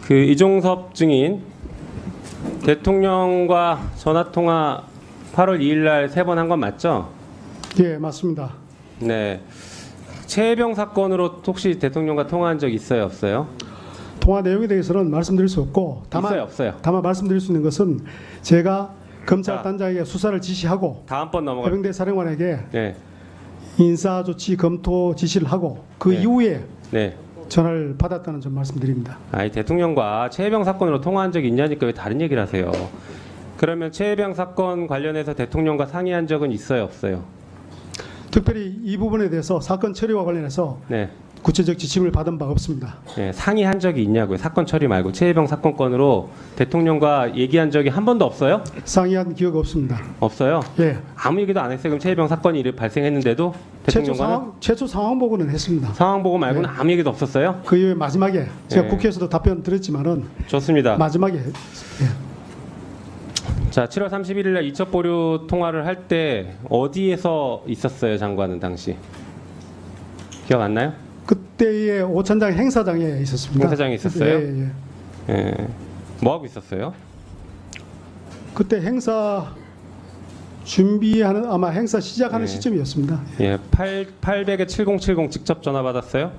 그 이종섭 증인 대통령과 전화 통화 8월 2일 날 3번 한 건 맞죠? 예, 맞습니다. 네. 최혜병 사건으로 혹시 대통령과 통화한 적 있어요, 없어요? 통화 내용에 대해서는 말씀드릴 수 없고 있어요, 없어요? 다만 말씀드릴 수 있는 것은 제가 자. 검찰단장에게 수사를 지시하고 다음번 넘어가. 해병대 사령관에게 네. 인사조치 검토 지시를 하고 그 네. 이후에 네. 전화를 받았다는 점 말씀드립니다. 아니 대통령과 최혜병 사건으로 통화한 적이 있냐니까 왜 다른 얘기를 하세요? 그러면 최혜병 사건 관련해서 대통령과 상의한 적은 있어요, 없어요? 특별히 이 부분에 대해서 사건 처리와 관련해서 네. 구체적 지침을 받은 바 없습니다. 네, 상의한 적이 있냐고요. 사건 처리 말고 최혜병 사건 건으로 대통령과 얘기한 적이 한 번도 없어요? 상의한 기억 없습니다. 없어요? 예. 아무 얘기도 안 했어요. 그럼 최혜병 사건이 발생했는데도 대통령과는 최초 상황 보고는 했습니다. 상황 보고 말고는 아무 얘기도 없었어요? 그 이후에 마지막에 제가 예. 국회에서도 답변 드렸지만은 좋습니다. 마지막에 자, 7월 31일 날 이첩 보류 통화를 할 때 어디에서 있었어요, 장관은 당시? 기억 안 나요? 그때의 오천장 행사장에 있었습니다. 행사장에 있었어요? 예, 예. 예. 뭐 하고 있었어요? 그때 행사 준비하는 아마 행사 시작하는 예. 시점이었습니다. 예, 800에 7070 직접 전화 받았어요?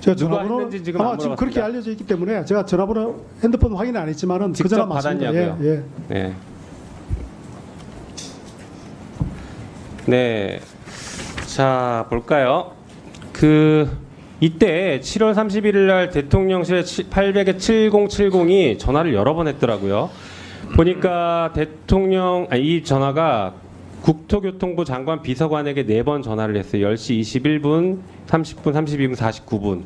제가 누가 전화번호 했는지 지금 아마 안 지금 그렇게 물어봤습니다. 알려져 있기 때문에 제가 전화번호 핸드폰 확인은 안 했지만은 그 직접 전화 맞습니다. 받았냐고요? 예, 예. 네. 네. 자, 볼까요? 이때 7월 31일 날 대통령실 800에 7070이 전화를 여러 번 했더라고요. 보니까 이 전화가 국토교통부 장관 비서관에게 4번 전화를 했어요. 10시 21분, 30분, 32분, 49분.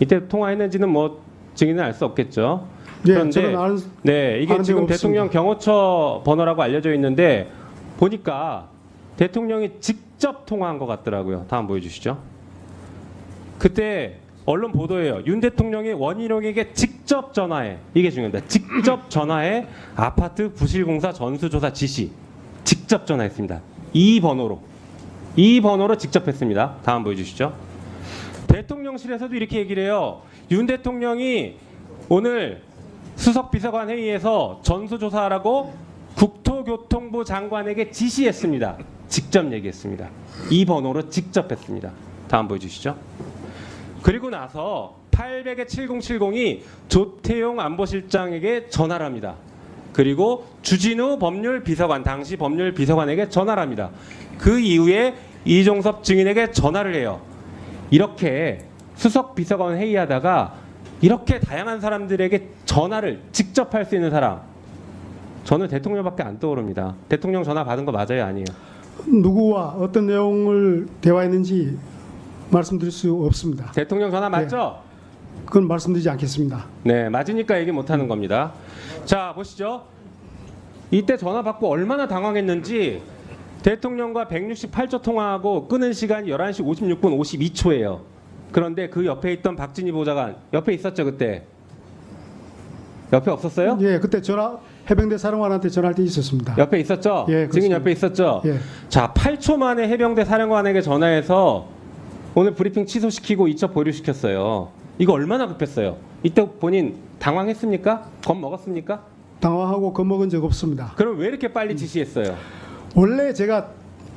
이때 통화했는지는 뭐 증인은 알 수 없겠죠. 예, 저는 네, 이게 아는 지금 데가 대통령 없습니다. 경호처 번호라고 알려져 있는데 보니까 대통령이 직접 통화한 것 같더라고요. 다음 보여주시죠. 그때 언론 보도예요. 윤 대통령이 원희룡에게 직접 전화해. 이게 중요합니다. 직접 전화해 아파트 부실공사 전수조사 지시. 직접 전화했습니다. 이 번호로 직접 했습니다. 다음 보여주시죠. 대통령실에서도 이렇게 얘기를 해요. 윤 대통령이 오늘 수석비서관 회의에서 전수조사하라고 국토교통부 장관에게 지시했습니다. 직접 얘기했습니다. 이 번호로 직접 했습니다. 다음 보여주시죠. 그리고 나서 800에 7070이 조태용 안보실장에게 전화를 합니다. 그리고 주진우 법률비서관, 당시 법률비서관에게 전화를 합니다. 그 이후에 이종섭 증인에게 전화를 해요. 이렇게 수석비서관 회의하다가 이렇게 다양한 사람들에게 전화를 직접 할 수 있는 사람, 저는 대통령밖에 안 떠오릅니다. 대통령 전화 받은 거 맞아요, 아니에요? 누구와 어떤 내용을 대화했는지 말씀드릴 수 없습니다. 대통령 전화 맞죠? 그건 말씀드리지 않겠습니다. 네, 맞으니까 얘기 못하는 겁니다. 자, 보시죠. 이때 전화 받고 얼마나 당황했는지 대통령과 168초 통화하고 끊은 시간이 11시 56분 52초예요. 그런데 그 옆에 있던 박진희 보좌관 옆에 있었죠, 그때? 옆에 없었어요? 예, 그때 해병대 사령관한테 전화할 때 있었습니다. 옆에 있었죠? 예, 증인 그렇습니다. 옆에 있었죠? 예. 자, 8초 만에 해병대 사령관에게 전화해서 오늘 브리핑 취소시키고 이첩 보류시켰어요. 이거 얼마나 급했어요? 이때 본인 당황했습니까? 겁먹었습니까? 당황하고 겁먹은 적 없습니다. 그럼 왜 이렇게 빨리 지시했어요? 원래 제가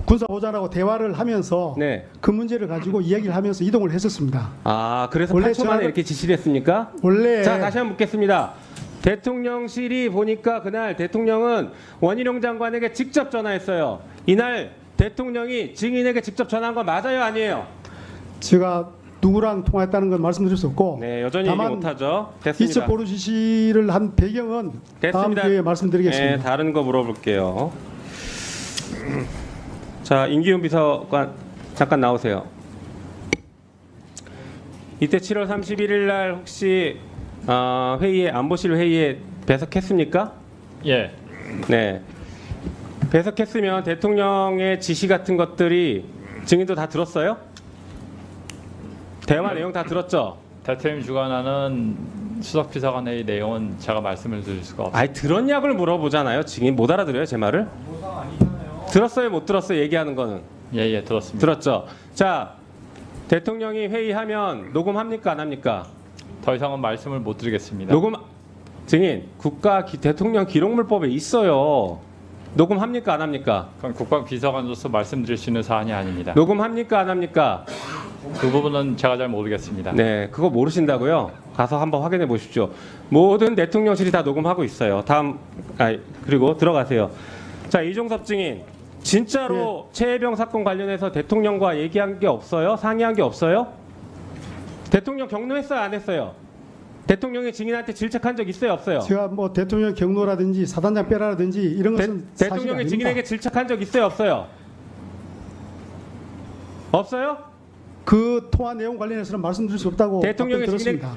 군사보좌관하고 대화를 하면서 네. 그 문제를 가지고 이야기를 하면서 이동을 했었습니다. 아, 그래서 원래 8초 만에 전화를- 이렇게 지시를 했습니까? 원래 자, 다시 한번 묻겠습니다. 대통령실이 보니까 그날 대통령은 원희룡 장관에게 직접 전화했어요. 이날 대통령이 증인에게 직접 전화한 건 맞아요, 아니에요? 제가 누구랑 통화했다는 건 말씀드릴 수 없고 네, 여전히 얘기 다만 못하죠. 됐습니다. 이첩 보류 지시를 한 배경은 다음 됐습니다. 기회에 말씀드리겠습니다. 네, 다른 거 물어볼게요. 자, 임기훈 비서관 잠깐 나오세요. 이때 7월 31일 날 혹시 안보실 회의에 배석했습니까? 예, 네. 배석했으면 대통령의 지시 같은 것들이 증인도 다 들었어요? 대화 내용 다 들었죠? 대통령 주관하는 수석비서관회의 내용은 제가 말씀을 드릴 수가 없습니다. 아니 들었냐고를 물어보잖아요. 증인 못 알아들어요, 제 말을? 들었어요, 못 들었어요? 얘기하는 거는 예, 들었습니다. 들었죠. 자, 대통령이 회의하면 녹음합니까, 안 합니까? 더 이상은 말씀을 못 드리겠습니다. 녹음 증인 대통령 기록물법에 있어요. 녹음합니까 안 합니까? 그건 국방비서관으로서 말씀드릴 수 있는 사안이 아닙니다. 녹음합니까 안 합니까? 그 부분은 제가 잘 모르겠습니다. 네, 그거 모르신다고요? 가서 한번 확인해 보십시오. 모든 대통령실이 다 녹음하고 있어요. 그리고 들어가세요. 자, 이종섭 증인, 진짜로 최혜병 사건 관련해서 대통령과 얘기한 게 없어요? 상의한 게 없어요? 대통령 경로했어요, 안 했어요? 대통령이 증인한테 질책한 적 있어요, 없어요? 제가 뭐 대통령 경로라든지 사단장 빼라라든지 이런 것은 사실이 대통령이 아닙니다. 증인에게 질책한 적 있어요, 없어요? 없어요? 그 통화 내용 관련해서는 말씀드릴 수 없다고 대통령이 답변 들었습니다.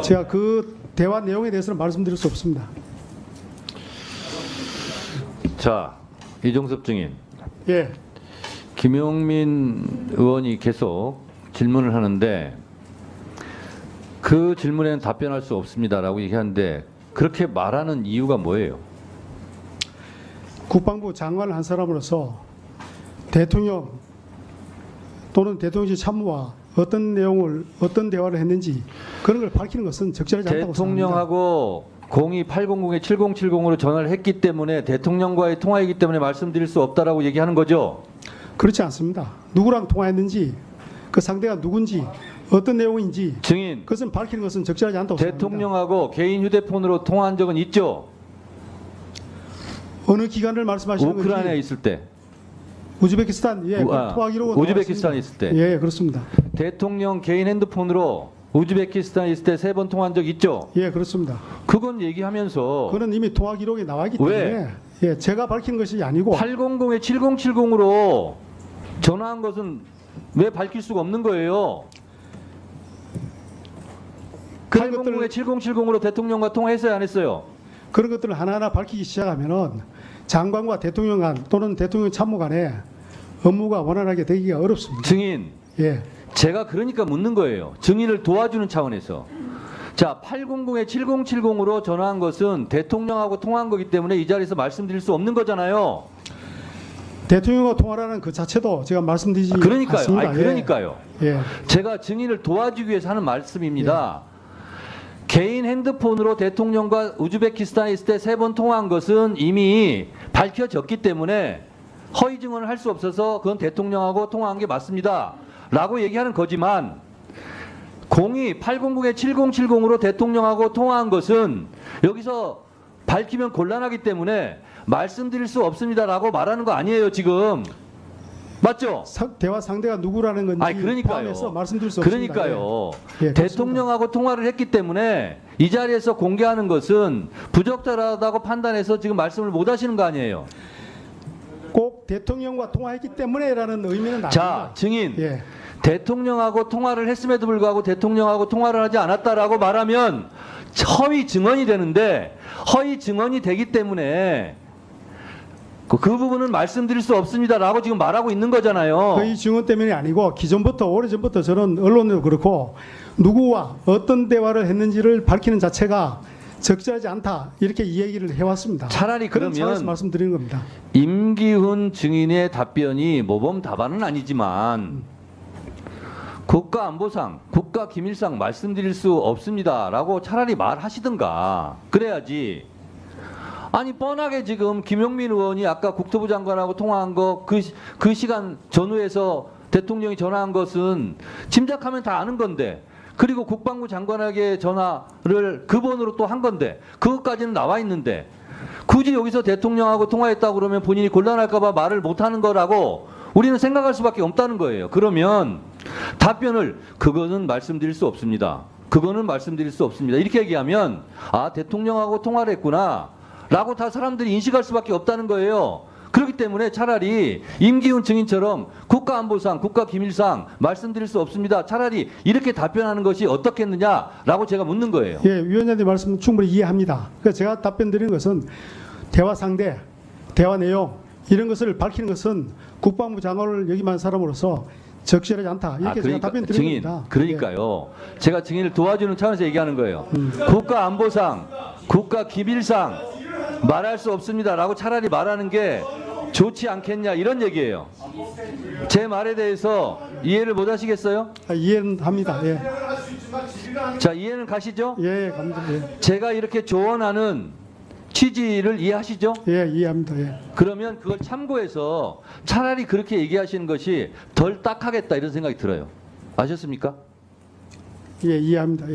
제가 그 대화 내용에 대해서는 말씀드릴 수 없습니다. 자, 이종섭 증인. 예, 김용민 의원이 계속 질문을 하는데 그 질문에는 답변할 수 없습니다라고 얘기하는데 그렇게 말하는 이유가 뭐예요? 국방부 장관을 한 사람으로서 대통령 또는 대통령실 참모와 어떤 내용을 어떤 대화를 했는지 그런 걸 밝히는 것은 적절하지 않다고 생각합니다. 대통령하고 02800에 7070으로 전화를 했기 때문에 대통령과의 통화이기 때문에 말씀드릴 수 없다라고 얘기하는 거죠. 그렇지 않습니다. 누구랑 통화했는지 그 상대가 누군지 어떤 내용인지 증인, 그것은 밝히는 것은 적절하지 않다고 생각합니다. 대통령하고 개인 휴대폰으로 통화한 적은 있죠? 어느 기간을 말씀하시는 건지 우크라이나에 있을 때, 우즈베키스탄 예, 그 통화 기록은 우즈베키스탄에 있을 때. 예, 그렇습니다. 대통령 개인 핸드폰으로 우즈베키스탄에 있을 때 3번 통화한 적 있죠? 예, 그렇습니다. 그건 얘기하면서 그거는 이미 통화 기록에 나와 있기 왜? 때문에 예, 제가 밝힌 것이 아니고 800에 7070으로 전화한 것은 왜 밝힐 수가 없는 거예요? 그런 800에 7070으로 대통령과 통화했어요, 안 했어요? 그런 것들을 하나하나 밝히기 시작하면은 장관과 대통령 간 또는 대통령 참모 간에 업무가 원활하게 되기가 어렵습니다. 증인, 예, 제가 그러니까 묻는 거예요. 증인을 도와주는 차원에서. 자, 800에 7070으로 전화한 것은 대통령하고 통화한 거기 때문에 이 자리에서 말씀드릴 수 없는 거잖아요. 대통령과 통화라는 그 자체도 제가 말씀드리지 그러니까요. 않습니다. 아니, 그러니까요. 예, 제가 증인을 도와주기 위해서 하는 말씀입니다. 개인 핸드폰으로 대통령과 우즈베키스탄에 있을 때 3번 통화한 것은 이미 밝혀졌기 때문에 허위 증언을 할 수 없어서 그건 대통령하고 통화한 게 맞습니다. 라고 얘기하는 거지만 02800에 7070으로 대통령하고 통화한 것은 여기서 밝히면 곤란하기 때문에 말씀드릴 수 없습니다라고 말하는 거 아니에요, 지금. 맞죠? 대화 상대가 누구라는 건지 아니, 그러니까요. 포함해서 말씀드릴 수 없습니다. 그러니까요. 예, 대통령하고 통화를 했기 때문에 이 자리에서 공개하는 것은 부적절하다고 판단해서 지금 말씀을 못 하시는 거 아니에요. 꼭 대통령과 통화했기 때문에라는 의미는 아닙니다. 자, 증인. 예, 대통령하고 통화를 했음에도 불구하고 대통령하고 통화를 하지 않았다라고 말하면 허위 증언이 되는데 허위 증언이 되기 때문에 그 부분은 말씀드릴 수 없습니다라고 지금 말하고 있는 거잖아요. 거의 증언 때문이 아니고 기존부터 오래전부터 저는 언론에도 그렇고 누구와 어떤 대화를 했는지를 밝히는 자체가 적절하지 않다 이렇게 이 얘기를 해왔습니다. 차라리 그런 차원에서 그러면 말씀드리는 겁니다. 임기훈 증인의 답변이 모범 답안은 아니지만 국가안보상, 국가기밀상 말씀드릴 수 없습니다라고 차라리 말하시든가 그래야지. 아니 뻔하게 지금 김용민 의원이 아까 국토부 장관하고 통화한 거 그 시간 전후에서 대통령이 전화한 것은 짐작하면 다 아는 건데 그리고 국방부 장관에게 전화를 그 번호로 또 한 건데 그것까지는 나와 있는데 굳이 여기서 대통령하고 통화했다고 그러면 본인이 곤란할까 봐 말을 못하는 거라고 우리는 생각할 수밖에 없다는 거예요. 그러면 답변을 그거는 말씀드릴 수 없습니다. 그거는 말씀드릴 수 없습니다. 이렇게 얘기하면 아 대통령하고 통화를 했구나 라고 다 사람들이 인식할 수밖에 없다는 거예요. 그렇기 때문에 차라리 임기훈 증인처럼 국가안보상, 국가기밀상 말씀드릴 수 없습니다. 차라리 이렇게 답변하는 것이 어떻겠느냐라고 제가 묻는 거예요. 예, 위원장님 말씀 충분히 이해합니다. 그래서 제가 답변 드리는 것은 대화 상대, 대화 내용 이런 것을 밝히는 것은 국방부 장관을 역임한 사람으로서 적절하지 않다. 이렇게 제가 답변 드리는 증인, 겁니다. 그러니까요. 제가 증인을 도와주는 차원에서 얘기하는 거예요. 국가안보상, 국가기밀상 말할 수 없습니다라고 차라리 말하는 게 좋지 않겠냐 이런 얘기예요. 제 말에 대해서 이해를 못 하시겠어요? 이해는 합니다. 예, 자, 이해는 가시죠? 예, 갑니다. 예, 제가 이렇게 조언하는 취지를 이해하시죠? 예, 이해합니다. 예. 그러면 그걸 참고해서 차라리 그렇게 얘기하시는 것이 덜 딱하겠다 이런 생각이 들어요. 아셨습니까? 예, 이해합니다. 예.